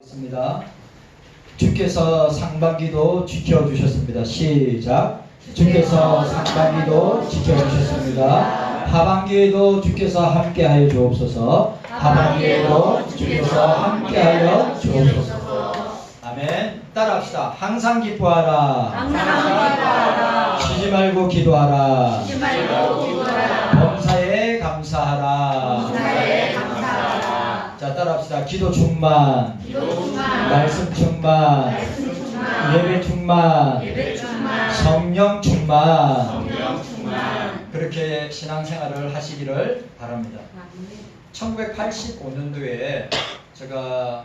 있습니다. 주께서 상반기도 지켜주셨습니다. 시작. 주께서 상반기도 지켜주셨습니다. 하반기에도 주께서 함께하여 주옵소서. 하반기에도 주께서 함께하여 주옵소서. 아멘. 따라합시다. 항상 기뻐하라. 항상 기뻐하라. 쉬지 말고 기도하라. 쉬지 말고 기도하라. 범사에 감사하라. 범사에 감사하라. 자, 따라합시다. 기도 충만. 기도 충만. 말씀 충만. 말씀 충만. 예배 충만. 예배 충만. 성령 충만. 성령 충만. 그렇게 신앙생활을 하시기를 바랍니다. 1985년도에 제가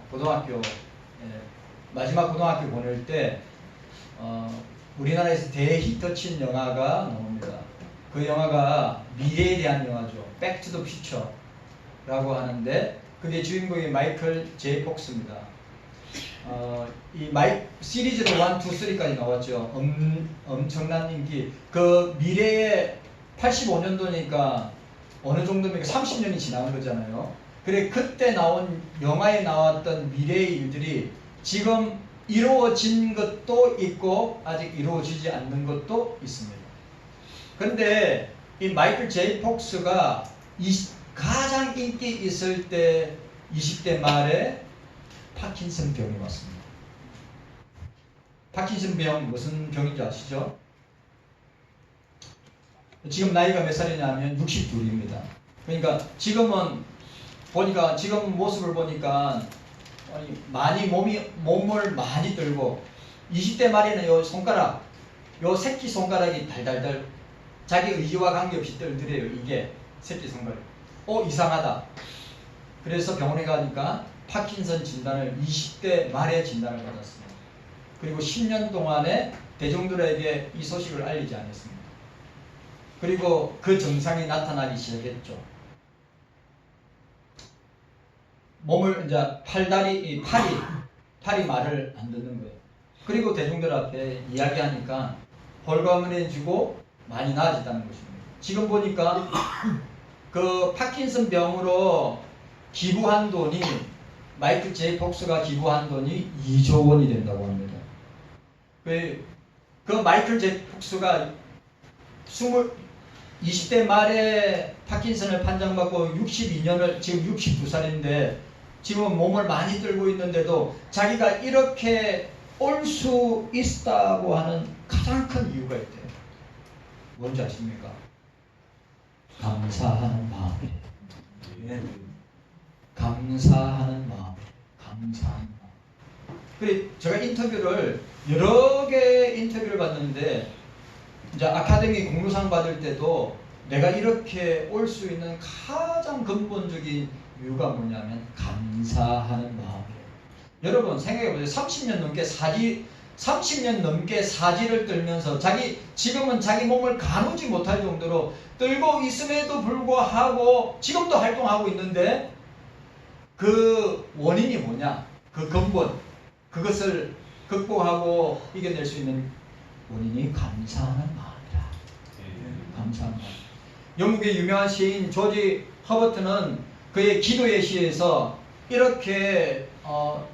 고등학교 마지막 고등학교 보낼 때 우리나라에서 대히트 친 영화가 나옵니다. 그 영화가 미래에 대한 영화죠. 백 투 더 퓨처라고 하는데 그게 주인공이 마이클 제이 폭스입니다. 이 시리즈로 1, 2, 3까지 나왔죠. 엄청난 인기. 그 미래에 85년도니까 어느 정도입니까? 30년이 지난 거잖아요. 그래 그때 나온 영화에 나왔던 미래의 일들이 지금 이루어진 것도 있고 아직 이루어지지 않는 것도 있습니다. 그런데 이 마이클 제이 폭스가 가장 인기 있을 때 20대 말에 파킨슨 병이 왔습니다. 파킨슨 병 무슨 병인지 아시죠? 지금 나이가 몇 살이냐면 62입니다. 그러니까 지금은 보니까 지금 모습을 보니까 많이 몸을 많이 들고 20대 말에는 요 손가락, 요 새끼 손가락이 달달달 자기 의지와 관계없이 떨더래요. 이게 새끼 손가락. 이상하다. 그래서 병원에 가니까 파킨슨 진단을 20대 말에 진단을 받았습니다. 그리고 10년 동안에 대중들에게 이 소식을 알리지 않았습니다. 그리고 그 증상이 나타나기 시작했죠. 몸을 이제 팔이 말을 안 듣는 거예요. 그리고 대중들 앞에 이야기하니까 홀가분해지고 많이 나아졌다는 것입니다. 지금 보니까 그 파킨슨 병으로 기부한 돈이 마이클 제이 폭스가 기부한 돈이 2조 원이 된다고 합니다. 그 마이클 제이 폭스가 20대 말에 파킨슨을 판정받고 62년을 지금 62살인데 지금 몸을 많이 들고 있는데도 자기가 이렇게 올 수 있다고 하는 가장 큰 이유가 있대요. 뭔지 아십니까? 감사하는 마음이에요. 감사하는 마음. 감사하는 마음. 그래 제가 인터뷰를 여러 개 인터뷰를 받는데 이제 아카데미 공로상 받을 때도 내가 이렇게 올 수 있는 가장 근본적인 이유가 뭐냐면 감사하는 마음이에요. 여러분 생각해보세요. 30년 넘게 사지를 떨면서 지금은 자기 몸을 가누지 못할 정도로 떨고 있음에도 불구하고 지금도 활동하고 있는데 그 원인이 뭐냐? 그 근본, 그것을 극복하고 이겨낼 수 있는 원인이 감사하는 마음이다. 감사하는 마음. 영국의 유명한 시인 조지 허버트는 그의 기도의 시에서 이렇게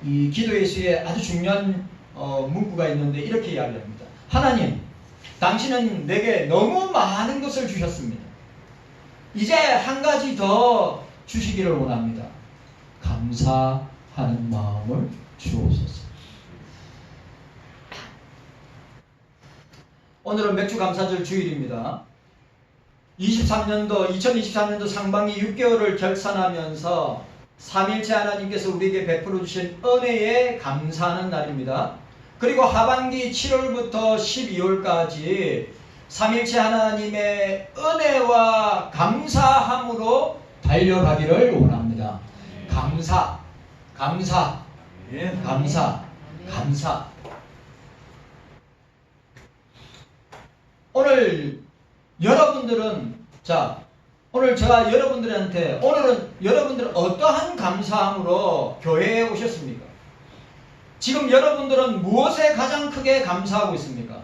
이 기도의 시에 아주 중요한 문구가 있는데 이렇게 이야기합니다. 하나님, 당신은 내게 너무 많은 것을 주셨습니다. 이제 한 가지 더 주시기를 원합니다. 감사하는 마음을 주옵소서. 오늘은 맥주 감사절 주일입니다. 2023년도 상반기 6개월을 결산하면서 삼일체 하나님께서 우리에게 베풀어 주신 은혜에 감사하는 날입니다. 그리고 하반기 7월부터 12월까지 삼일체 하나님의 은혜와 감사함으로 달려가기를 원합니다. 감사. 오늘 오늘 제가 오늘은 여러분들은 어떠한 감사함으로 교회에 오셨습니까? 지금 여러분들은 무엇에 가장 크게 감사하고 있습니까?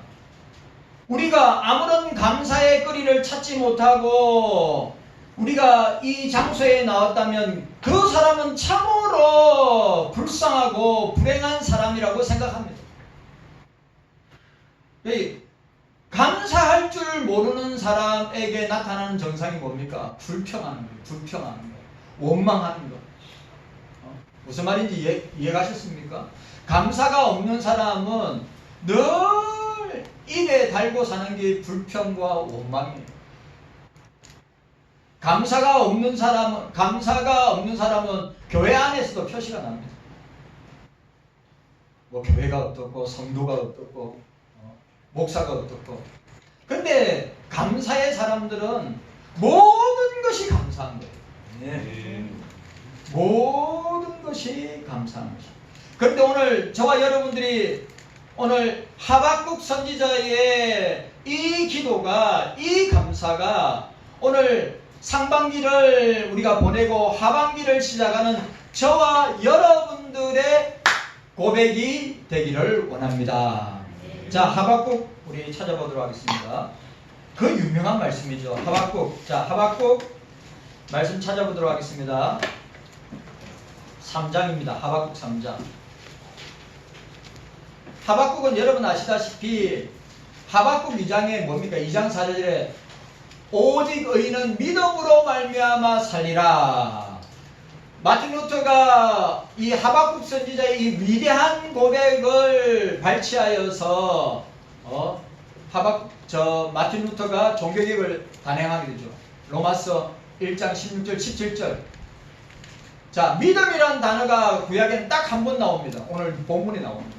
우리가 아무런 감사의 거리를 찾지 못하고 우리가 이 장소에 나왔다면 그 사람은 참으로 불쌍하고 불행한 사람이라고 생각합니다. 감사할 줄 모르는 사람에게 나타나는 정상이 뭡니까? 불평하는 거예요. 불평하는 거예요. 원망하는 거예요. 무슨 말인지 이해가셨습니까? 감사가 없는 사람은 늘 입에 달고 사는 게 불평과 원망이에요. 감사가 없는 사람은 교회 안에서도 표시가 납니다. 뭐 교회가 어떻고 성도가 어떻고 목사가 어떻고. 근데 감사의 사람들은 모든 것이 감사한 거예요. 네. 모든 것이 감사한 것이에요. 그런데 오늘 저와 여러분들이 오늘 하박국 선지자의 이 기도가, 이 감사가 오늘 상반기를 우리가 보내고 하반기를 시작하는 저와 여러분들의 고백이 되기를 원합니다. 자, 하박국 우리 찾아보도록 하겠습니다. 그 유명한 말씀이죠. 하박국. 자, 하박국 말씀 찾아보도록 하겠습니다. 3장입니다. 하박국 3장. 하박국은 여러분 아시다시피 하박국 2장에 뭡니까? 2장 4절에 오직 의인은 믿음으로 말미암아 살리라. 마틴 루터가 이 하박국 선지자의 이 위대한 고백을 발췌하여서 마틴 루터가 종교개혁을 단행하게 되죠. 로마서 1장 16절 17절. 자, 믿음이란 단어가 구약에는 딱 한 번 나옵니다. 오늘 본문에 나옵니다.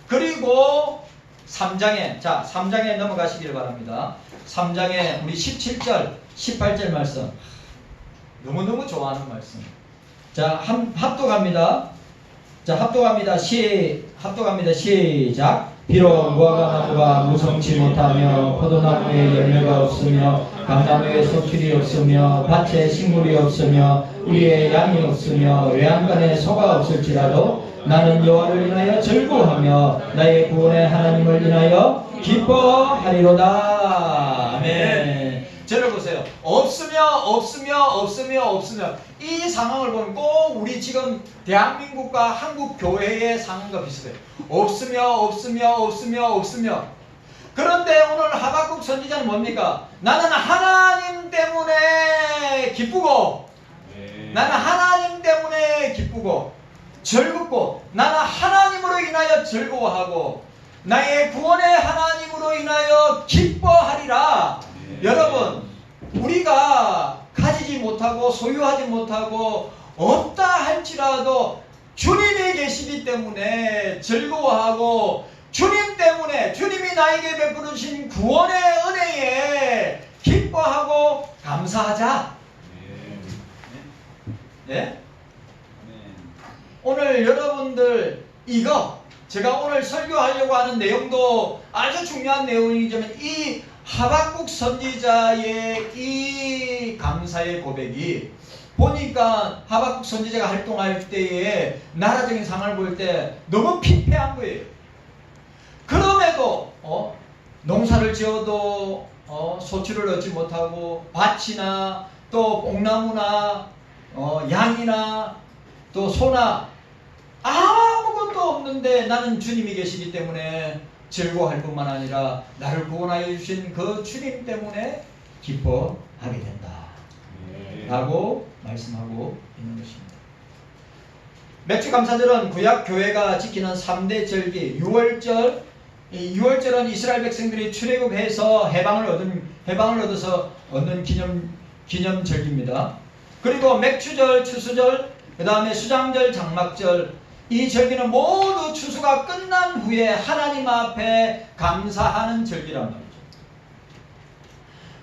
그리고 3장에, 자, 3장에 넘어가시길 바랍니다. 3장에 우리 17절, 18절 말씀. 너무너무 좋아하는 말씀. 자, 합독합니다. 자, 합독합니다. 시작. 비록 무화과 나무가 무성치 못하며 포도나무에 열매가 없으며 감나무에 소출이 없으며 밭에 식물이 없으며 우리의 양이 없으며 외양간에 소가 없을지라도 나는 여호와를 인하여 즐거워하며 나의 구원의 하나님을 인하여 기뻐하리로다. 아멘. 들어보세요. 없으며 이 상황을 보면 꼭 우리 지금 대한민국과 한국 교회의 상황과 비슷해요. 없으며. 그런데 오늘 하박국 선지자는 뭡니까? 나는 하나님 때문에 기쁘고, 나는 하나님 때문에 기쁘고 즐겁고, 나는 하나님으로 인하여 즐거워하고 나의 구원의 하나님으로 인하여 기뻐하리라. 여러분, 우리가 가지지 못하고 소유하지 못하고 없다 할지라도 주님이 계시기 때문에 즐거워하고, 주님 때문에 주님이 나에게 베풀어 주신 구원의 은혜에 기뻐하고 감사하자. 네? 오늘 여러분들 이거 제가 오늘 설교하려고 하는 내용도 아주 중요한 내용이지만 이 하박국 선지자의 이 감사의 고백이 보니까 하박국 선지자가 활동할 때에 나라적인 상황을 볼 때 너무 피폐한 거예요. 그럼에도 농사를 지어도 소출을 얻지 못하고 밭이나 또 뽕나무나 양이나 또 소나 아무것도 없는데 나는 주님이 계시기 때문에 즐거워할 뿐만 아니라 나를 구원하여 주신 그 주님 때문에 기뻐하게 된다 라고 말씀하고 있는 것입니다. 맥주감사절은 구약교회가 지키는 3대 절기 6월절. 이 6월절은 이스라엘 백성들이 출애굽해서 해방을 얻어서 얻는 기념절기입니다. 그리고 맥추절, 추수절, 그 다음에 수장절, 장막절, 이 절기는 모두 추수가 끝난 후에 하나님 앞에 감사하는 절기란 말이죠.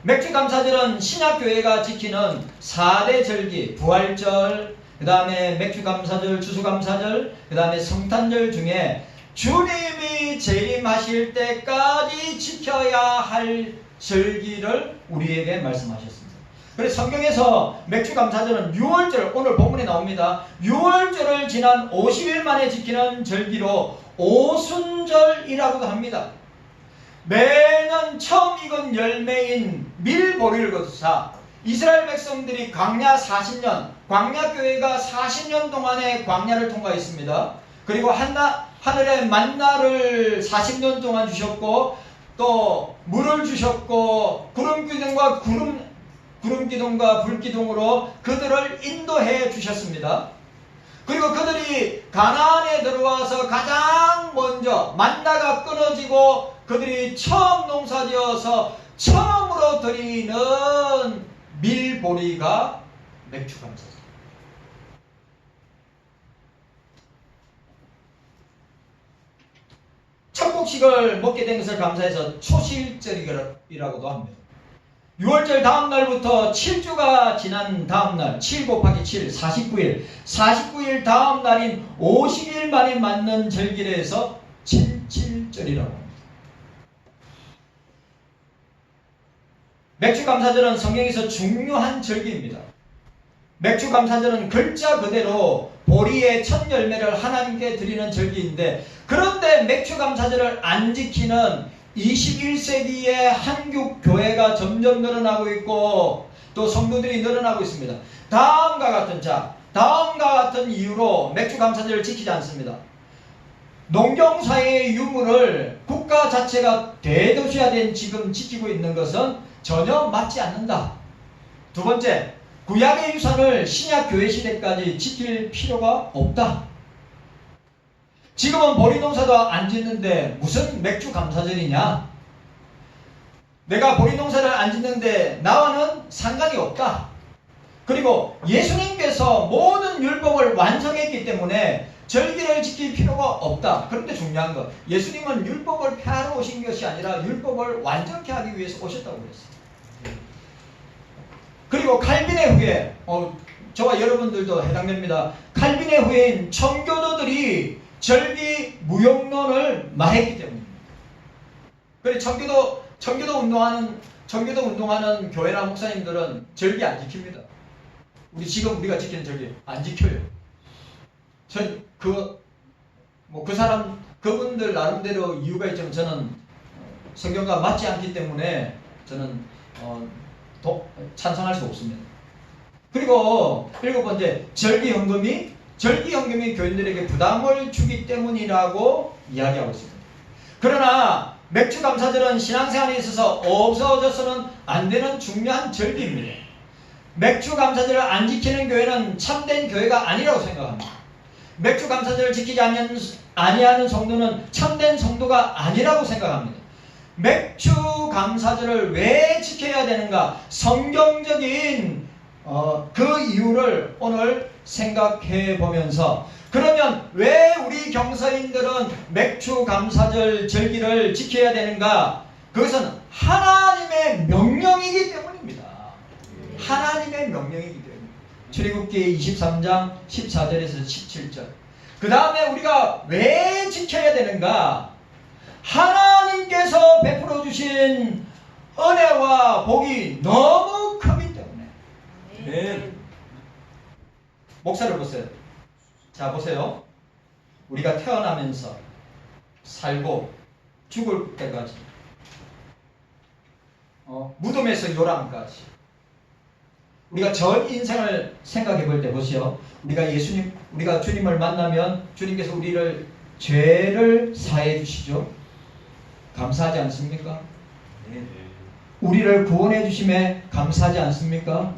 맥주감사절은 신약교회가 지키는 4대 절기, 부활절, 그 다음에 맥주감사절, 추수감사절, 그 다음에 성탄절 중에 주님이 재림하실 때까지 지켜야 할 절기를 우리에게 말씀하셨습니다. 그래서 성경에서 맥주감사절은 6월절, 오늘 본문에 나옵니다. 6월절을 지난 50일 만에 지키는 절기로 오순절이라고도 합니다. 매년 처음 익은 열매인 밀보리를 거두사 이스라엘 백성들이 광야 40년, 광야교회가 40년 동안의 광야를 통과했습니다. 그리고 하늘의 만나를 40년 동안 주셨고, 또 물을 주셨고, 구름기둥과 구름기둥과 불기둥으로 그들을 인도해 주셨습니다. 그리고 그들이 가나안에 들어와서 가장 먼저 만나가 끊어지고 그들이 처음 농사지어서 처음으로 드리는 밀보리가 맥주감사죠. 첫 곡식을 먹게 된 것을 감사해서 초실절이라고도 합니다. 6월절 다음 날부터 7주가 지난 다음 날, 7 곱하기 7, 49일, 49일 다음 날인 50일 만에 맞는 절기에서 77절이라고 합니다. 맥주감사절은 성경에서 중요한 절기입니다. 맥주감사절은 글자 그대로 보리의 첫 열매를 하나님께 드리는 절기인데, 그런데 맥주감사절을 안 지키는 21세기의 한국 교회가 점점 늘어나고 있고 또 성도들이 늘어나고 있습니다. 다음과 같은 이유로 맥주감사절을 지키지 않습니다. 농경사회의 유물을 국가 자체가 대도시화된 지금 지키고 있는 것은 전혀 맞지 않는다. 두 번째, 구약의 유산을 신약 교회 시대까지 지킬 필요가 없다. 지금은 보리농사도 안 짓는데 무슨 맥주감사절이냐? 내가 보리농사를 안 짓는데 나와는 상관이 없다. 그리고 예수님께서 모든 율법을 완성했기 때문에 절기를 지킬 필요가 없다. 그런데 중요한 것, 예수님은 율법을 폐하러 오신 것이 아니라 율법을 완전케 하기 위해서 오셨다고 그랬어요. 그리고 칼빈의 후예, 저와 여러분들도 해당됩니다. 칼빈의 후예인 청교도들이 절기 무용론을 말했기 때문입니다. 그래 청교도 운동하는 교회나 목사님들은 절기 안 지킵니다. 우리가 지키는 절기 안 지켜요. 그분들 나름대로 이유가 있지만 저는 성경과 맞지 않기 때문에 저는 찬성할 수 없습니다. 그리고 7번째, 절기헌금이 교인들에게 부담을 주기 때문이라고 이야기하고 있습니다. 그러나 맥주감사절은 신앙생활에 있어서 없어져서는 안 되는 중요한 절기입니다. 맥주감사절을 안 지키는 교회는 참된 교회가 아니라고 생각합니다. 맥주감사절을 지키지 아니하는 성도는 참된 성도가 아니라고 생각합니다. 맥주감사절을 왜 지켜야 되는가? 성경적인 그 이유를 오늘 생각해 보면서, 그러면 왜 우리 경서인들은 맥주감사절 절기를 지켜야 되는가? 그것은 하나님의 명령이기 때문입니다. 하나님의 명령이기 때문입니다. 출애굽기 23장 14절에서 17절. 그 다음에 우리가 왜 지켜야 되는가? 하나님께서 베풀어 주신 은혜와 복이 너무 크기 때문에. 네. 목사를 보세요. 자, 보세요. 우리가 태어나면서 살고 죽을 때까지, 무덤에서 요람까지, 우리가 전 인생을 생각해 볼 때 보세요. 우리가 주님을 만나면 주님께서 우리를 죄를 사해 주시죠. 감사하지 않습니까? 네. 우리를 구원해 주심에 감사하지 않습니까?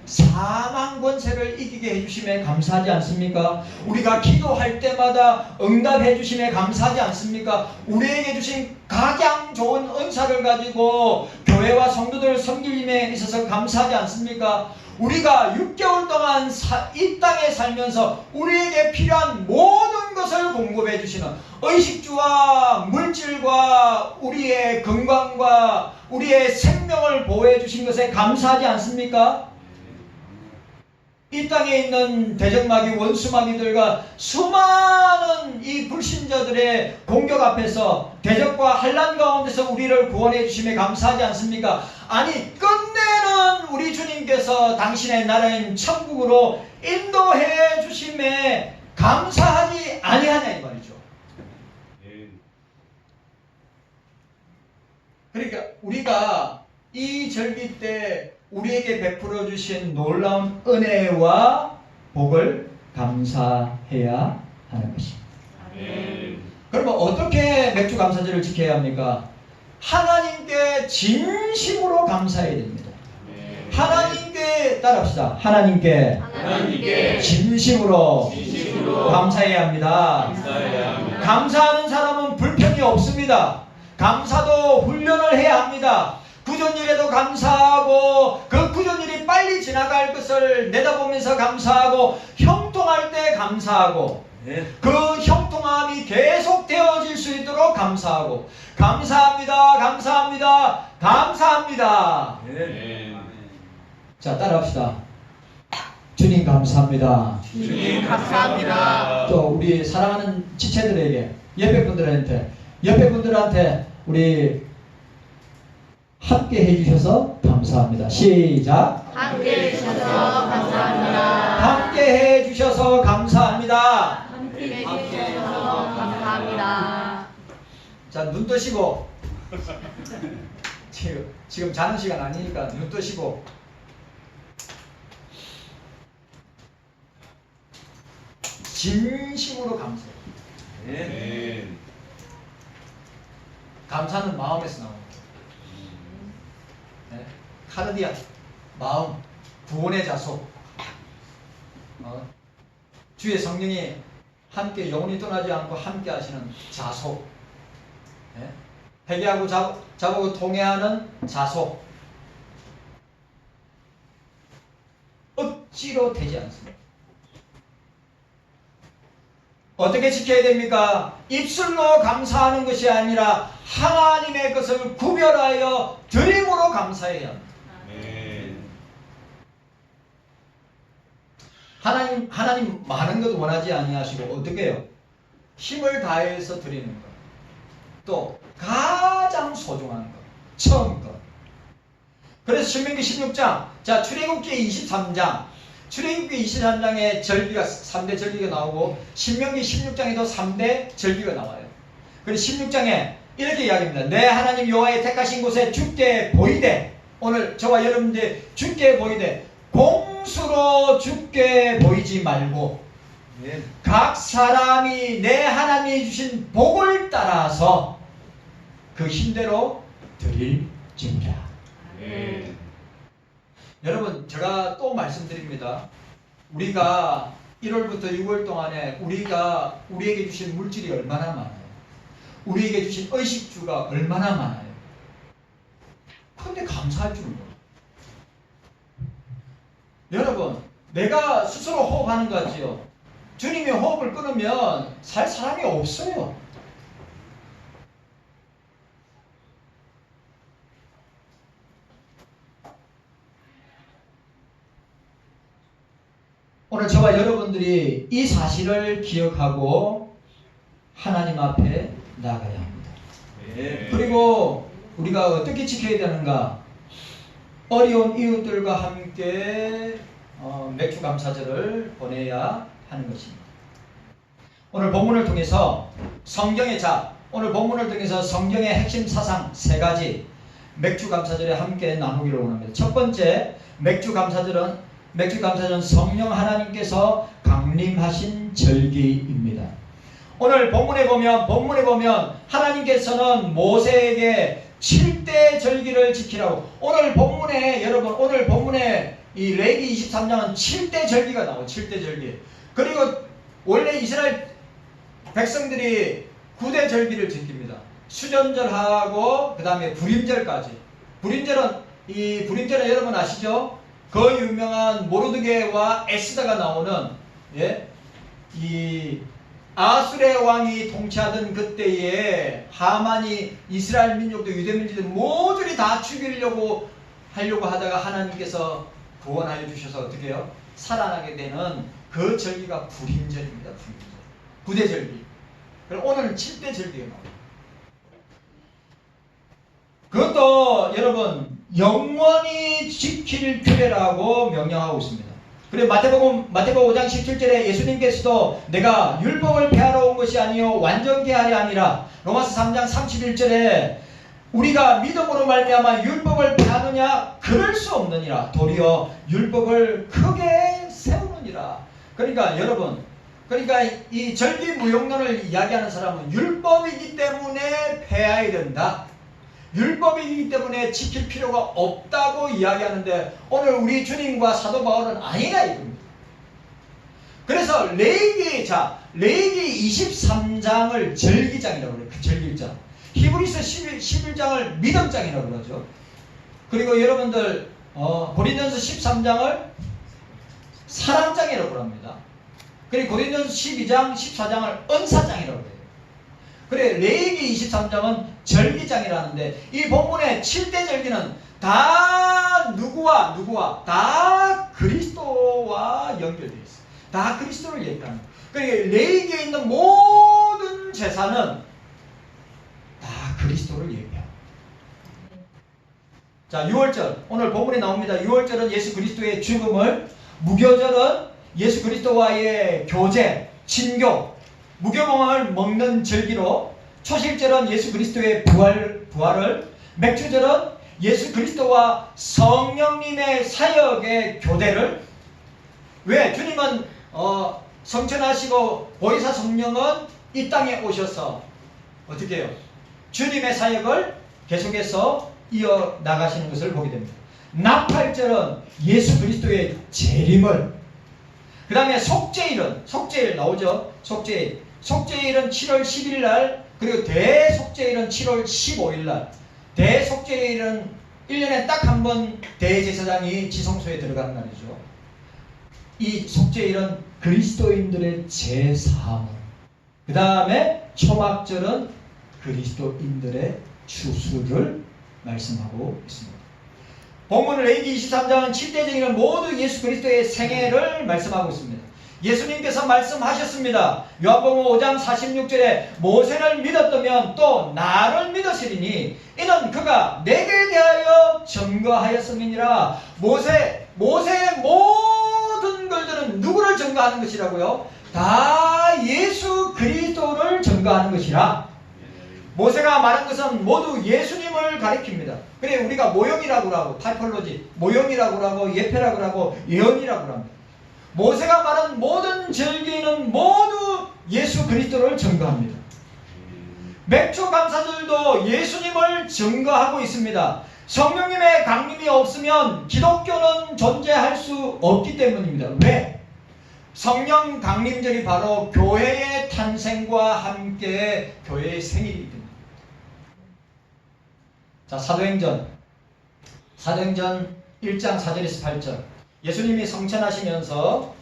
사망 권세를 이기게 해주심에 감사하지 않습니까? 우리가 기도할 때마다 응답해 주심에 감사하지 않습니까? 우리에게 주신 가장 좋은 은사를 가지고 교회와 성도들을 섬길 힘에 있어서 감사하지 않습니까? 우리가 6개월 동안 이 땅에 살면서 우리에게 필요한 모든 것을 공급해 주시는 의식주와 물질과 우리의 건강과 우리의 생명을 보호해 주신 것에 감사하지 않습니까? 이 땅에 있는 대적마귀 원수마귀들과 수많은 이 불신자들의 공격 앞에서 대적과 환난 가운데서 우리를 구원해 주심에 감사하지 않습니까? 아니, 끝내는 우리 주님께서 당신의 나라인 천국으로 인도해 주심에 감사하지 아니하냐 이 말이죠. 그러니까 우리가 이 절기 때 우리에게 베풀어 주신 놀라운 은혜와 복을 감사해야 하는 것입니다. 그러면 어떻게 맥주 감사절을 지켜야 합니까? 하나님께 진심으로 감사해야 됩니다. 하나님께 따라합시다. 하나님께 진심으로 감사해야 합니다. 감사하는 사람은 불평이 없습니다. 감사도 훈련을 해야 합니다. 구전일에도 감사하고 그 구전일이 빨리 지나갈 것을 내다보면서 감사하고 형통할 때 감사하고 그 형통함이 계속 되어질 수 있도록 감사하고 감사합니다. 감사합니다. 감사합니다. 자, 따라합시다. 주님 감사합니다. 주님 감사합니다. 또 우리 사랑하는 지체들에게 옆에 분들한테 우리 함께 해주셔서 감사합니다. 시작. 함께 해주셔서 감사합니다. 함께 해주셔서 감사합니다. 함께 해주셔서 감사합니다. 자, 눈 뜨시고 지금 자는 시간 아니니까 눈 뜨시고 진심으로 감사해요. 감사는 마음에서 나옵니다. 네? 카르디아, 마음, 구원의 자소. 주의 성령이 함께 영원히 떠나지 않고 함께 하시는 자소. 네? 회개하고 자보고 통회하는 자소. 억지로 되지 않습니다. 어떻게 지켜야 됩니까? 입술로 감사하는 것이 아니라 하나님의 것을 구별하여 드림으로 감사해야 합니다. 하나님 많은 것 원하지 아니하시고 어떻게 해요? 힘을 다해서 드리는 것. 또 가장 소중한 것. 처음 것. 그래서 신명기 16장, 자, 출애굽기 23장, 출애굽기 23장에 절기가 3대 절기가 나오고 신명기 16장에도 3대 절기가 나와요. 그래서 16장에 이렇게 이야기합니다. 내 하나님 여호와의 택하신 곳에 주께 보이되, 오늘 저와 여러분들 주께 보이되 공수로 주께 보이지 말고 각 사람이 내 하나님이 주신 복을 따라서 그 힘대로 드릴지니라. 여러분, 제가 또 말씀드립니다. 우리가 1월부터 6월 동안에 우리에게 주신 물질이 얼마나 많아요. 우리에게 주신 의식주가 얼마나 많아요. 그런데 감사할 줄은 몰라요. 여러분, 내가 스스로 호흡하는 것 같지요. 주님이 호흡을 끊으면 살 사람이 없어요. 오늘 저와 여러분들이 이 사실을 기억하고 하나님 앞에 나가야 합니다. 그리고 우리가 어떻게 지켜야 되는가? 어려운 이웃들과 함께 맥주 감사절을 보내야 하는 것입니다. 오늘 본문을 통해서 오늘 본문을 통해서 성경의 핵심 사상 3가지 맥주 감사절에 함께 나누기를 원합니다. 첫 번째, 맥주 감사절은 성령 하나님께서 강림하신 절기입니다. 오늘 본문에 보면 하나님께서는 모세에게 7대 절기를 지키라고. 오늘 본문에 이 레위기 23장은 7대 절기가 나와요. 7대 절기. 그리고 원래 이스라엘 백성들이 9대 절기를 지킵니다. 수전절하고 그 다음에 불임절까지. 불임절은 여러분 아시죠? 그 유명한 모르드게와 에스더가 나오는 이 아수르의 왕이 통치하던 그때에 하만이 이스라엘 민족도 유대 민족들 모두를 다 죽이려고 하다가 하나님께서 구원하여 주셔서 어떻게 해요? 살아나게 되는 그 절기가 불임절입니다. 불임절. 9대 절기. 그럼 오늘은 7대 절기가 나와요. 그것도 여러분 영원히 지킬 규례라고 명령하고 있습니다. 그리고 마태복음 5장 17절에 예수님께서도 내가 율법을 폐하러 온 것이 아니요 완전케 하려 함이라. 로마서 3장 31절에 우리가 믿음으로 말미암아 율법을 폐하느냐? 그럴 수 없느니라. 도리어 율법을 크게 세우느니라. 그러니까 여러분, 그러니까 이 절기무용론을 이야기하는 사람은 율법이기 때문에 폐해야 된다, 율법이기 때문에 지킬 필요가 없다고 이야기하는데, 오늘 우리 주님과 사도 바울은 아니라 이겁니다. 그래서 레위기 23장을 절기장이라고 그래요. 그 절기장. 히브리서 11장을 믿음장이라고 그러죠. 그리고 여러분들 고린도전서 13장을 사랑장이라고 합니다. 그리고 고린도전서 12장 14장을 은사장이라고 해요. 그래, 레위기 23장은 절기장이라는데, 이 본문의 7대 절기는 다 누구와 다 그리스도와 연결되어 있어요. 다 그리스도를 얘기하는 거예요. 그러니까 레위기에 있는 모든 제사는 다 그리스도를 얘기합니다. 자, 6월절 오늘 본문에 나옵니다. 6월절은 예수 그리스도의 죽음을, 무교절은 예수 그리스도와의 교제, 친교, 무교봉을 먹는 절기로, 초실절은 예수 그리스도의 부활을, 맥주절은 예수 그리스도와 성령님의 사역의 교대를. 왜? 주님은 성천하시고 보혜사 성령은 이 땅에 오셔서 어떻게 해요? 주님의 사역을 계속해서 이어나가시는 것을 보게 됩니다. 나팔절은 예수 그리스도의 재림을, 그 다음에 속죄일 나오죠. 속죄일은 7월 10일 날, 그리고 대속죄일은 7월 15일 날. 대속죄일은 1년에 딱 한 번 대제사장이 지성소에 들어가는 날이죠. 이 속죄일은 그리스도인들의 제사함을, 그 다음에 초막절은 그리스도인들의 추수를 말씀하고 있습니다. 본문 레위기 23장은 7대 절기는 모두 예수 그리스도의 생애를 말씀하고 있습니다. 예수님께서 말씀하셨습니다. 요한복음 5장 46절에 모세를 믿었다면 또 나를 믿으시리니 이는 그가 내게 대하여 증거하였음이니라. 모세의 모든 글들은 누구를 증거하는 것이라고요? 다 예수 그리스도를 증거하는 것이라. 모세가 말한 것은 모두 예수님을 가리킵니다. 그래, 우리가 모형이라고 하고, 타이폴로지, 모형이라고 하고, 예표라고 하고, 예언이라고 합니다. 모세가 말한 모든 절기는 모두 예수 그리스도를 증거합니다. 맥주 감사절도 예수님을 증거하고 있습니다. 성령님의 강림이 없으면 기독교는 존재할 수 없기 때문입니다. 왜? 성령 강림절이 바로 교회의 탄생과 함께 교회의 생일이기 때문입니다. 자, 사도행전 1장 4절에서 8절. 예수님이 성천하시면서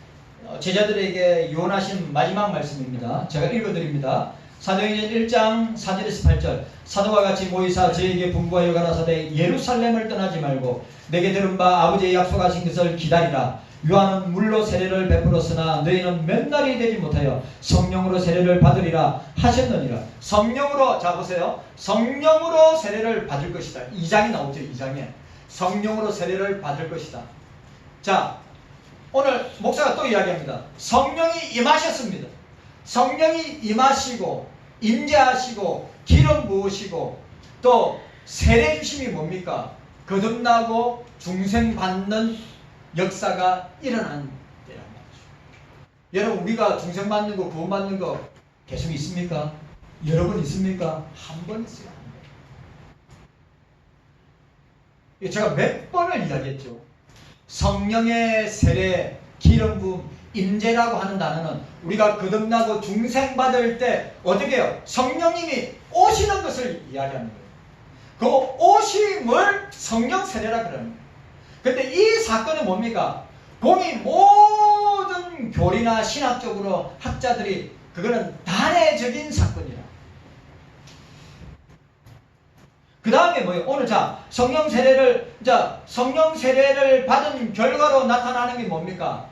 제자들에게 유언하신 마지막 말씀입니다. 제가 읽어드립니다. 사도행전 1장 4절에서 8절. 사도와 같이 모이사 저에게 분부하여 가라사대 예루살렘을 떠나지 말고 내게 들은 바 아버지의 약속하신 것을 기다리라. 요한은 물로 세례를 베풀었으나 너희는 몇 날이 되지 못하여 성령으로 세례를 받으리라 하셨느니라. 성령으로, 자 보세요. 성령으로 세례를 받을 것이다. 2장이 나오죠. 2장에 성령으로 세례를 받을 것이다. 자, 오늘 목사가 또 이야기합니다. 성령이 임하셨습니다. 성령이 임하시고 임재하시고 기름 부으시고 또 세례 주심이 뭡니까? 거듭나고 중생받는 역사가 일어난 때란 말이죠. 여러분, 우리가 중생받는 거, 구원받는 거 계속 있습니까? 여러 번 있습니까? 한 번 있어요. 한 번. 제가 몇 번을 이야기했죠. 성령의 세례, 기름 부음, 임재라고 하는 단어는 우리가 거듭나고 중생받을 때 어떻게 해요? 성령님이 오시는 것을 이야기하는 거예요. 그 오심을 성령 세례라 그러는 거예요. 근데 이 사건은 뭡니까? 공이 모든 교리나 신학적으로 학자들이 그거는 단회적인 사건이라. 그 다음에 뭐예요? 오늘 성령 세례를 받은 결과로 나타나는 게 뭡니까?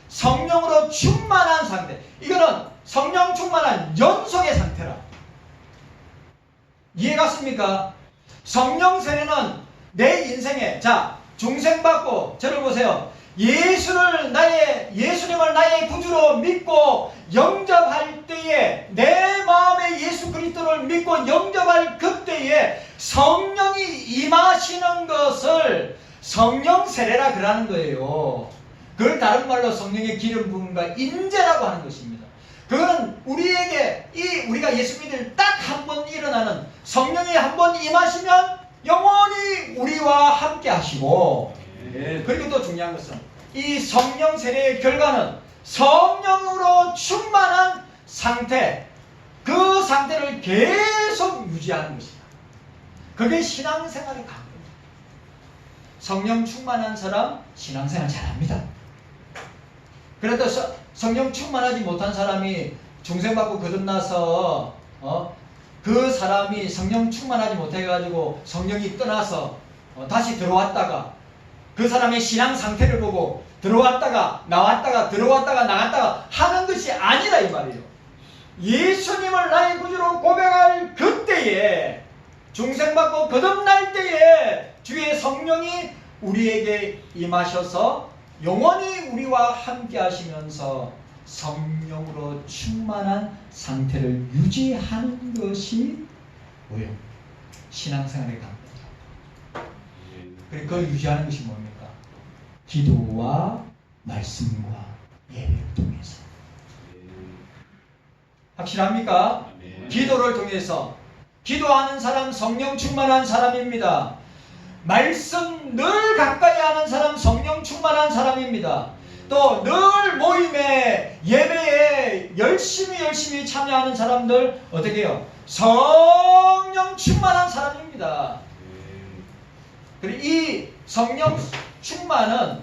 성령으로 충만한 상태. 이거는 성령 충만한 연속의 상태라. 이해갔습니까? 성령 세례는 내 인생에, 중생받고, 저를 보세요. 예수님을 나의 구주로 믿고 영접할 때에, 내 마음에 예수 그리스도를 믿고 영접할 그때에 성령이 임하시는 것을 성령 세례라 그러는 거예요. 그걸 다른 말로 성령의 기름 부음과 인재라고 하는 것입니다. 그거는 우리에게 우리가 예수 믿을 딱 한 번 일어나는 성령이 한 번 임하시면 영원히 우리와 함께 하시고, 그리고 또 중요한 것은 이 성령 세례의 결과는 성령으로 충만한 상태, 그 상태를 계속 유지하는 것이다. 그게 신앙생활의 강입니다. 성령 충만한 사람 신앙생활 잘합니다. 그래도 성령 충만하지 못한 사람이 중생받고 거듭나서 그 사람이 성령 충만하지 못해가지고 성령이 떠나서 다시 들어왔다가 그 사람의 신앙 상태를 보고 들어왔다가 나왔다가 들어왔다가 나갔다가 하는 것이 아니라 이 말이에요. 예수님을 나의 구주로 고백할 그때에, 중생받고 거듭날 때에 주의 성령이 우리에게 임하셔서 영원히 우리와 함께 하시면서 성령으로 충만한 상태를 유지하는 것이 뭐예요? 신앙생활의 강입니다. 그리고 그 유지하는 것이 뭡니까? 기도와 말씀과 예배를 통해서. 확실합니까? 기도를 통해서. 기도하는 사람 성령 충만한 사람입니다. 말씀 늘 가까이 하는 사람 성령 충만한 사람입니다. 또 늘 모임에 예배에 열심히 참여하는 사람들 어떻게 해요? 성령 충만한 사람입니다. 그리고 이 성령 충만은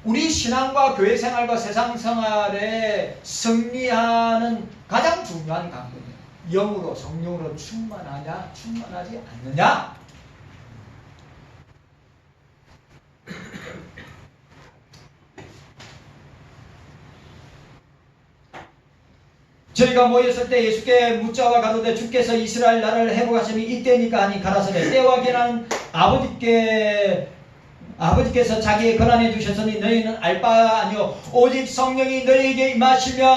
우리 신앙과 교회 생활과 세상 생활에 승리하는 가장 중요한 관건이에요. 영으로 성령으로 충만하냐 충만하지 않느냐. 저희가 모였을 때 예수께 묻자와 가로되 주께서 이스라엘 나라를 회복하심이 이때니까 하니 가라사대 때와 계는 아버지께서 자기의 권한에 두셨으니 너희는 알 바 아니요 오직 성령이 너희에게 임하시면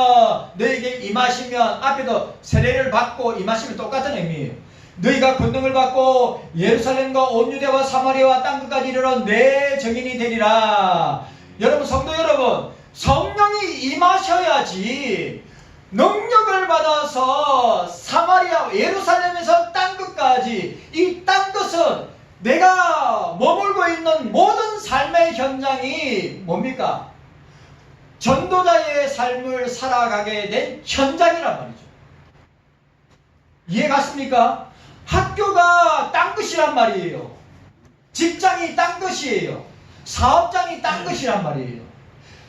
앞에도 세례를 받고 임하시면 똑같은 의미예요. 너희가 권능을 받고 예루살렘과 온 유대와 사마리아와 땅끝까지 이르러 내 증인이 되리라. 여러분, 성도 여러분, 성령이 임하셔야지 능력을 받아서 사마리아 예루살렘에서 땅끝까지, 이 땅끝은 내가 머물고 있는 모든 삶의 현장이 뭡니까? 전도자의 삶을 살아가게 된 현장이란 말이죠. 이해 갔습니까? 학교가 땅끝이란 말이에요. 직장이 땅끝이에요. 사업장이 땅끝이란 말이에요.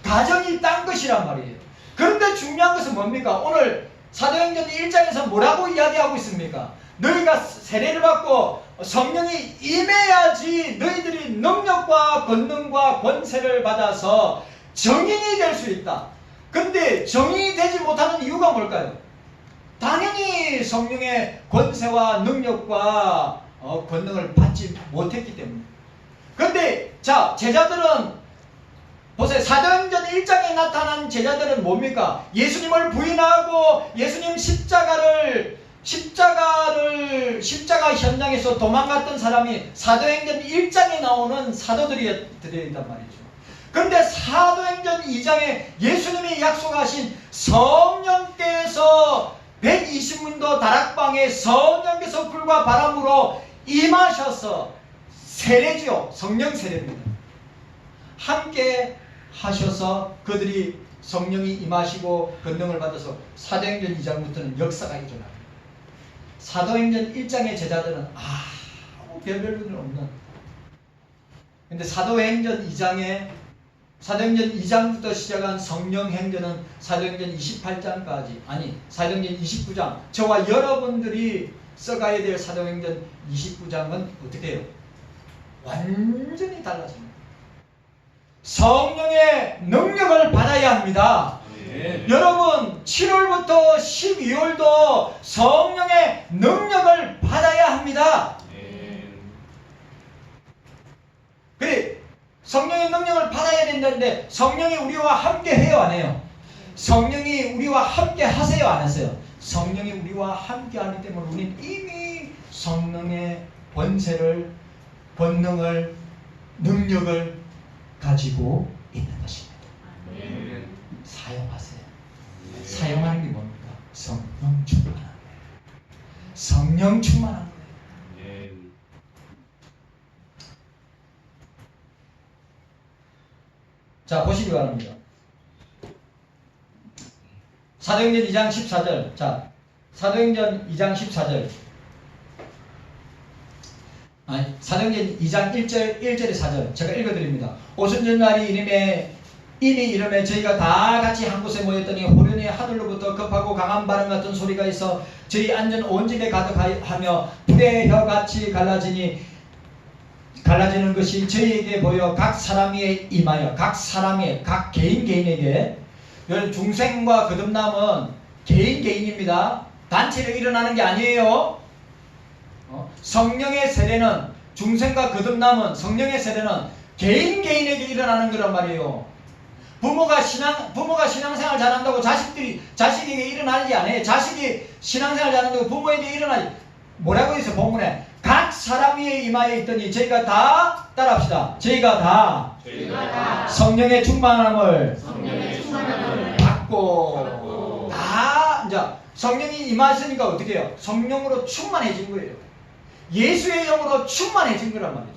가정이 땅끝이란 말이에요. 그런데 중요한 것은 뭡니까? 오늘 사도행전 1장에서 뭐라고 이야기하고 있습니까? 너희가 세례를 받고 성령이 임해야지 너희들이 능력과 권능과 권세를 받아서 정인이 될 수 있다. 근데 정인이 되지 못하는 이유가 뭘까요? 당연히 성령의 권세와 능력과 권능을 받지 못했기 때문에. 그런데 자, 제자들은 보세요. 사도행전 1장에 나타난 제자들은 뭡니까? 예수님을 부인하고 예수님 십자가 현장에서 도망갔던 사람이 사도행전 1장에 나오는 사도들이었단 말이죠. 그런데 사도행전 2장에 예수님이 약속하신 성령께서 120문도 다락방에 성령께서 불과 바람으로 임하셔서 세례죠. 성령 세례입니다. 함께 하셔서 그들이 성령이 임하시고 권능을 받아서 사도행전 2장부터는 역사가 일어납니다. 사도행전 1장의 제자들은 아무 별별은 없는, 근데 사도행전 2장부터 시작한 성령 행전은 사도행전 28장까지, 아니 사도행전 29장, 저와 여러분들이 써가야 될 사도행전 29장은 어떻게 해요? 완전히 달라집니다. 성령의 능력을 받아야 합니다. 여러분, 7월부터 12월도 성령의 능력을 받아야 합니다. 그래, 성령의 능력을 받아야 된다는데 성령이 우리와 함께 해요, 안 해요? 성령이 우리와 함께 하세요, 안 하세요? 성령이 우리와 함께 하기 때문에 우리는 이미 성령의 권세를 권능을, 능력을 가지고 있는 것입니다. 사용하세요. 사용하는 게 뭡니까? 성령 충만한 거예요. 성령 충만한 거예요. 자, 보시기 바랍니다. 사도행전 2장 14절. 자, 사도행전 2장 14절. 사도행전 2장 1절에 4절. 제가 읽어드립니다. 오순절날이 이미 이름에 저희가 다 같이 한 곳에 모였더니 호련히 하늘로부터 급하고 강한 바람 같은 소리가 있어 저희 앉은 온 집에 가득하며 불의 혀같이 갈라지는 것이 저희에게 보여 각 사람에 임하여 각 개인에게 중생과 거듭남은 개인입니다. 단체로 일어나는 게 아니에요. 성령의 세례는 중생과 거듭남은 성령의 세례는 개인에게 일어나는 거란 말이에요. 부모가 신앙생활 잘한다고 자식에게 일어나는 게 아니에요. 자식이 신앙생활 잘한다고 부모에게 일어나지. 뭐라고 했어요? 본문에 각 사람 위에 임하여 있더니 저희가 다 따라합시다. 저희가 다 성령의 충만함을 받고 다 이제 성령이 임하시니까 어떻게 해요? 성령으로 충만해진 거예요. 예수의 영으로 충만해진 거란 말이죠.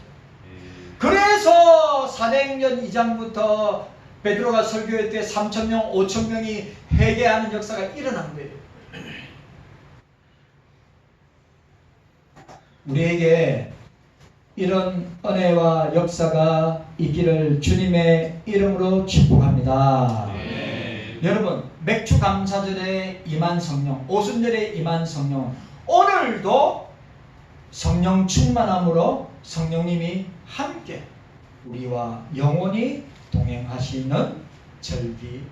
그래서 사도행전 2장부터 베드로가 설교할 때 3,000명, 5,000명이 회개하는 역사가 일어난 거예요. 우리에게 이런 은혜와 역사가 있기를 주님의 이름으로 축복합니다. 여러분, 맥주 감사절에 임한 성령, 오순절에 임한 성령, 오늘도 성령 충만함으로 성령님이 함께 우리와 영원히 동행하시는 절기입니다.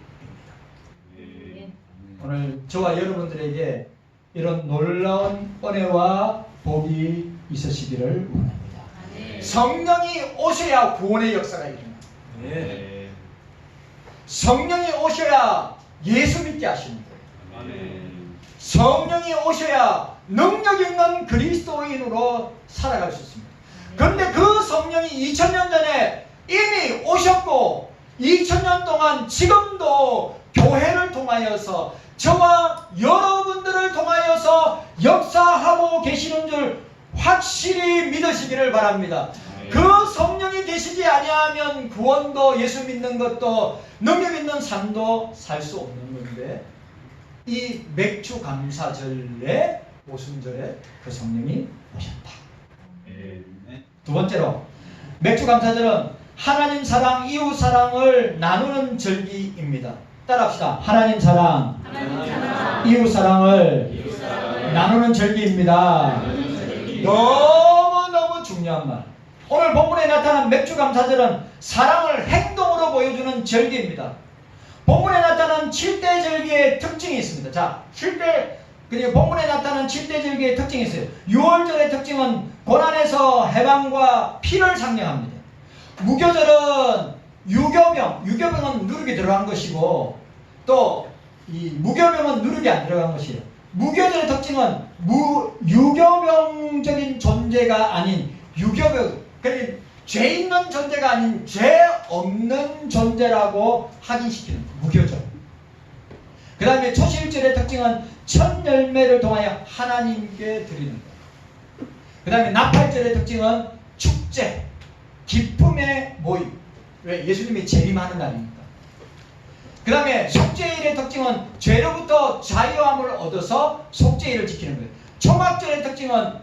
오늘 저와 여러분들에게 이런 놀라운 은혜와 복이 있으시기를 원합니다. 성령이 오셔야 구원의 역사가 일어납니다. 성령이 오셔야 예수 믿게 하시는 거예요. 성령이 오셔야 능력 있는 그리스도인으로 살아갈 수 있습니다. 그런데 그 성령이 2000년 전에 이미 오셨고 2000년 동안 지금도 교회를 통하여서 저와 여러분들을 통하여서 역사하고 계시는 줄 확실히 믿으시기를 바랍니다. 그 성령이 계시지 아니하면 구원도 예수 믿는 것도 능력 있는 삶도 살 수 없는 건데 이 맥주 감사절에 오순절에 그 성령이 오셨다. 두 번째로 맥주 감사절은 하나님 사랑, 이웃 사랑을 나누는 절기입니다. 따라합시다. 하나님 사랑, 이웃 사랑을 나누는 절기입니다. 너무너무 중요한 말. 오늘 본문에 나타난 맥주 감사절은 사랑을 행동으로 보여주는 절기입니다. 본문에 나타난 7대 절기의 특징이 있습니다. 자, 그리고 본문에 나타난 7대 절기의 특징이 있어요. 6월절의 특징은 고난에서 해방과 피를 상징합니다. 무교절은 유교병은 누룩이 들어간 것이고 또 이 무교병은 누룩이 안 들어간 것이에요. 무교절의 특징은 유교병적인 존재가 아닌 유교병, 그러니까 죄 있는 존재가 아닌 죄 없는 존재라고 확인시키는 무교절. 그 다음에 초실절의 특징은 첫 열매를 통하여 하나님께 드리는 것. 그 다음에 나팔절의 특징은 축제, 기쁨의 모임. 왜? 예수님이 재림하는 날이니까. 그 다음에 속죄일의 특징은 죄로부터 자유함을 얻어서 속죄일을 지키는 거예요. 초막절의 특징은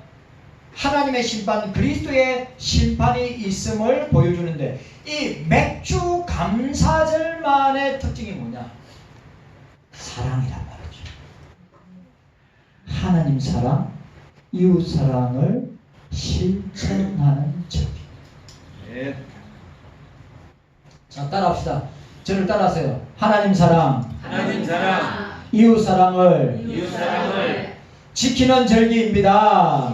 하나님의 심판, 그리스도의 심판이 있음을 보여주는데 이 맥주 감사절만의 특징이 뭐냐? 사랑이란 말이죠. 하나님 사랑, 이웃 사랑을 실천하는 절기. 자, 따라합시다. 저를 따라하세요. 하나님 사랑, 이웃 사랑을 지키는 절기입니다.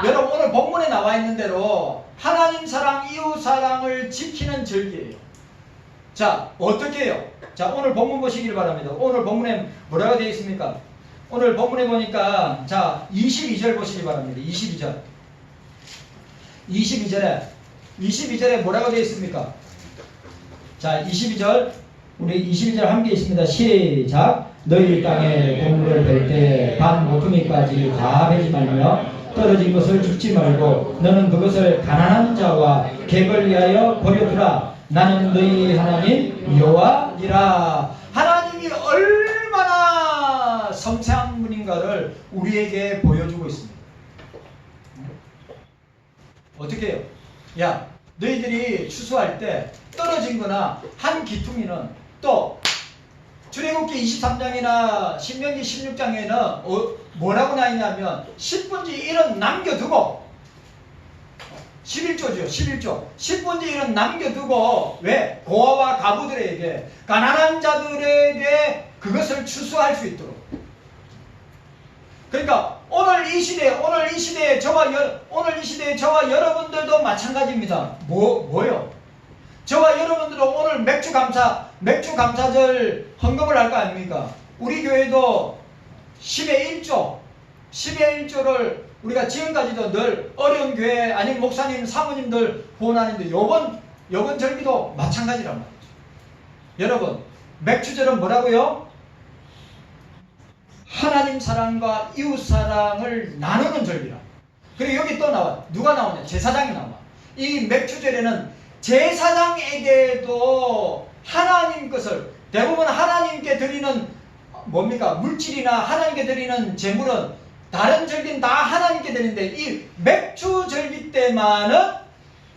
여러분, 오늘 본문에 나와 있는 대로 하나님 사랑, 이웃 사랑을 지키는 절기예요. 자, 어떻게 해요? 자, 오늘 본문 보시길 바랍니다. 오늘 본문에 뭐라고 되어 있습니까? 오늘 본문에 보니까 자, 22절 보시기 바랍니다. 22절. 22절에 뭐라고 되어 있습니까? 자, 22절 우리 22절 함께 있습니다. 시작. 너희 땅에 동물을 뵐 때 반 모퉁이까지 다 베지 말며 떨어진 것을 줍지 말고 너는 그것을 가난한 자와 객을 위하여 버려두라. 나는 너희 하나님 여호와니라. 하나님이 얼마나 섬세한 분인가를 우리에게 보여주고 있습니다. 어떻게 해요? 야, 너희들이 추수할 때 떨어진 거나 한 기퉁이는 또 출애굽기 23장이나 신명기 16장에는 뭐라고 나있냐면 10분지 1은 남겨두고 11조죠. 11조 10분지 1은 남겨두고 왜? 고아와 가부들에게 가난한 자들에게 그것을 추수할 수 있도록. 그러니까 오늘 이 시대에 저와 여러분들도 마찬가지입니다. 뭐요? 저와 여러분들도 오늘 맥주 감사절 헌금을 할 거 아닙니까? 우리 교회도 10의 1조를 우리가 지금까지도 늘 어려운 교회 아니면 목사님, 사모님들 후원하는데 요번 절기도 마찬가지란 말이죠. 여러분, 맥주절은 뭐라고요? 하나님 사랑과 이웃 사랑을 나누는 절기라. 그리고 여기 또 나와. 누가 나오냐? 제사장이 나와. 이 맥주절에는 제사장에게도 하나님 것을 대부분 하나님께 드리는 뭡니까? 물질이나 하나님께 드리는 재물은 다른 절기는 다 하나님께 드리는데 이 맥주 절기 때만은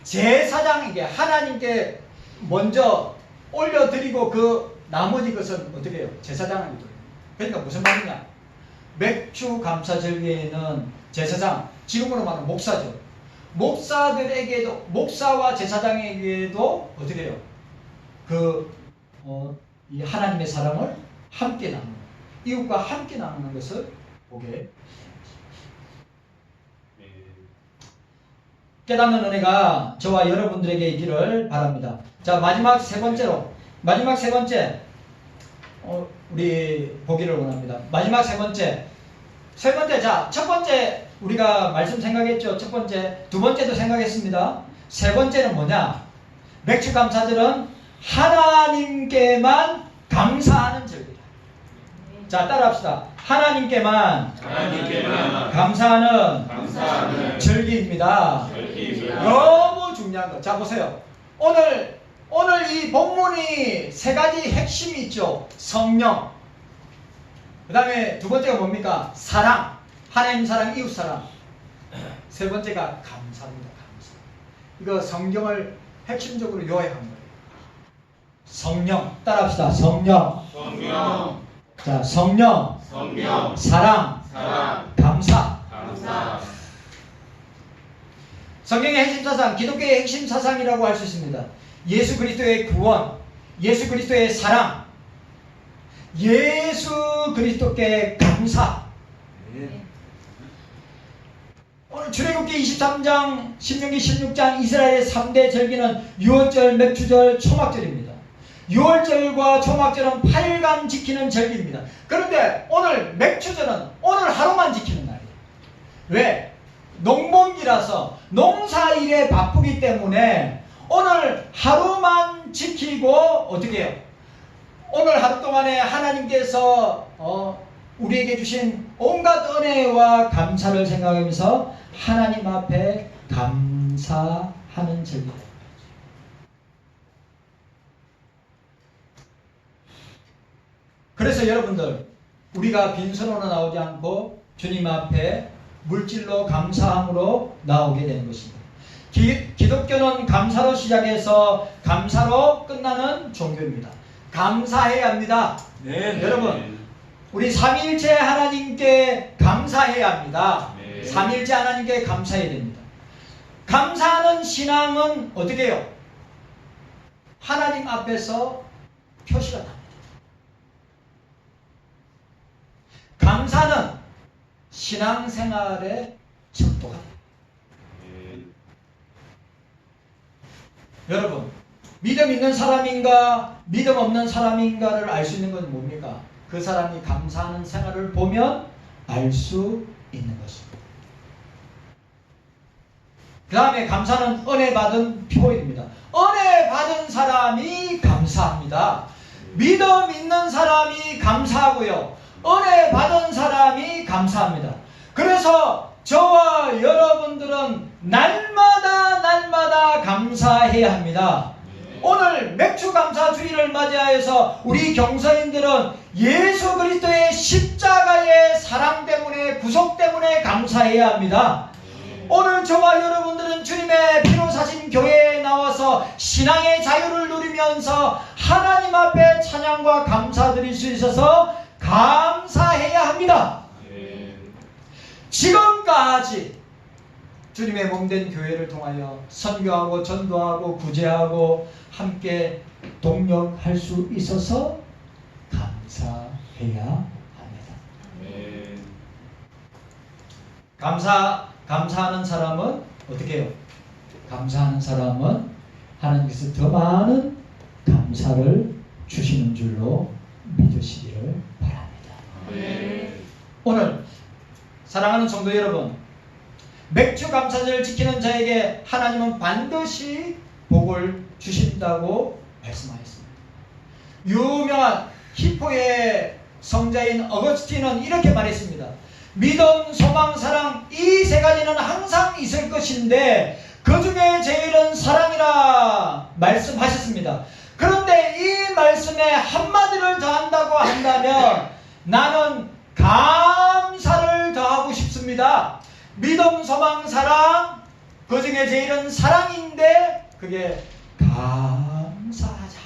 제사장에게 하나님께 먼저 올려드리고 그 나머지 것은 어떻게 해요? 제사장에게 드려요. 그러니까 무슨 말이냐? 맥주 감사 절기에는 제사장, 지금으로 말하면 목사죠. 목사들에게도, 목사와 제사장에게도 어떻게 해요? 이 하나님의 사랑을 함께 나누는, 이웃과 함께 나누는 것을 보게. 깨닫는 은혜가 저와 여러분들에게 있기를 바랍니다. 자, 마지막 세 번째, 우리 보기를 원합니다. 마지막 세 번째, 자, 첫 번째 우리가 말씀 생각했죠. 첫 번째, 두 번째도 생각했습니다. 세 번째는 뭐냐? 맥주 감사절은 하나님께만 감사하는 절기다. 자, 따라합시다. 하나님께만 감사하는 절기입니다. 너무 중요한 거. 자, 보세요. 오늘 이 본문이 세 가지 핵심이 있죠. 성령. 그 다음에 두 번째가 뭡니까? 사랑. 하나님 사랑, 이웃 사랑. 세 번째가 감사입니다. 감사. 이거 성경을 핵심적으로 요약한 거예요. 성령. 따라합시다. 성령. 자, 성령. 사랑. 감사. 성경의 핵심 사상, 기독교의 핵심 사상이라고 할 수 있습니다. 예수 그리스도의 구원, 예수 그리스도의 사랑, 예수 그리스도께 감사. 오늘 출애굽기 23장, 신명기 16장 이스라엘의 3대 절기는 유월절, 맥주절, 초막절입니다. 유월절과 초막절은 8간 지키는 절기입니다. 그런데 오늘 맥주절은 오늘 하루만 지키는 날이에요. 왜? 농번기라서 농사일에 바쁘기 때문에 오늘 하루만 지키고 어떻게 해요? 오늘 하루 동안에 하나님께서 우리에게 주신 온갖 은혜와 감사를 생각하면서 하나님 앞에 감사하는 절기다. 그래서 여러분들, 우리가 빈손으로 나오지 않고 주님 앞에 물질로 감사함으로 나오게 되는 것입니다. 기독교는 감사로 시작해서 감사로 끝나는 종교입니다. 감사해야 합니다. 네, 여러분, 우리 삼위일체 하나님께 감사해야 합니다. 네. 삼위일체 하나님께 감사해야 됩니다. 감사하는 신앙은 어떻게 해요? 하나님 앞에서 표시가 납니다. 감사는 신앙생활의 척도가 됩니다. 여러분, 믿음 있는 사람인가 믿음 없는 사람인가를 알 수 있는 건 뭡니까? 그 사람이 감사하는 생활을 보면 알 수 있는 것입니다. 그 다음에 감사는 은혜 받은 표현입니다. 은혜 받은 사람이 감사합니다. 믿음 있는 사람이 감사하고요. 은혜 받은 사람이 감사합니다. 그래서 저와 여러분들은 날마다 감사해야 합니다. 오늘 맥주감사주의를 맞이하여서 우리 경서인들은 예수 그리스도의 십자가의 사랑 때문에, 구속 때문에 감사해야 합니다. 오늘 저와 여러분들은 주님의 피로 사신 교회에 나와서 신앙의 자유를 누리면서 하나님 앞에 찬양과 감사드릴 수 있어서 감사해야 합니다. 지금까지 주님의 몸된 교회를 통하여 선교하고 전도하고 구제하고 함께 동력할 수 있어서 감사해야 합니다. 감사하는 사람은 어떻게 해요? 감사하는 사람은 하나님께서 더 많은 감사를 주시는 줄로 믿으시기를 바랍니다. 오늘 사랑하는 성도 여러분, 맥주 감사절을 지키는 자에게 하나님은 반드시 복을 주신다고 말씀하였습니다. 유명한 히포의 성자인 어거스틴은 이렇게 말했습니다. 믿음, 소망, 사랑 이 세 가지는 항상 있을 것인데 그 중에 제일은 사랑이라 말씀하셨습니다. 그런데 이 말씀에 한마디를 더한다고 한다면 나는 감사를 더하고 싶습니다. 믿음, 소망, 사랑 그 중에 제일은 사랑인데 그게 감사하자.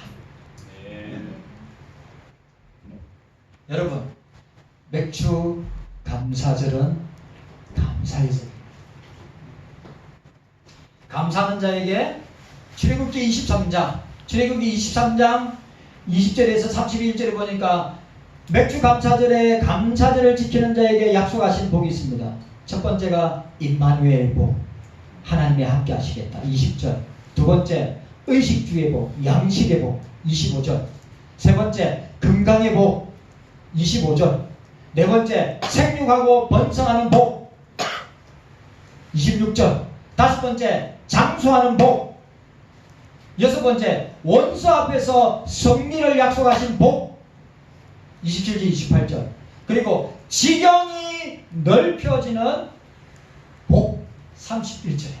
여러분, 맥주 감사절은 감사의 절. 감사하는 자에게 출애굽기 23장 20절에서 31절에 보니까 맥주 감사절에 감사절을 지키는 자에게 약속하신 복이 있습니다. 첫 번째가 임마누엘 복, 하나님이 함께 하시겠다 20절. 두 번째 의식주의 복, 양식의 복 25절. 세 번째 건강의 복 25절. 네 번째 생육하고 번성하는 복 26절. 다섯 번째 장수하는 복. 여섯 번째 원수 앞에서 승리를 약속하신 복 27절 28절. 그리고 지경이 넓혀지는 복 31절에.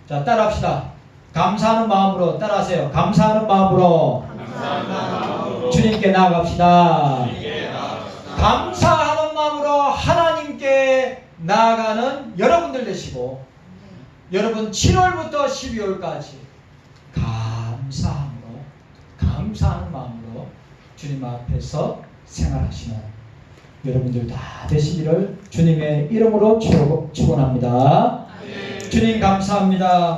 자, 따라합시다. 감사하는 마음으로 따라하세요. 감사하는 마음으로 주님께 나아갑시다. 감사하는 마음으로 하나님께 나아가는 여러분들 되시고, 여러분 7월부터 12월까지 감사하는 마음으로 주님 앞에서 생활하시는 여러분들 다 되시기를 주님의 이름으로 축원합니다. 주님 감사합니다.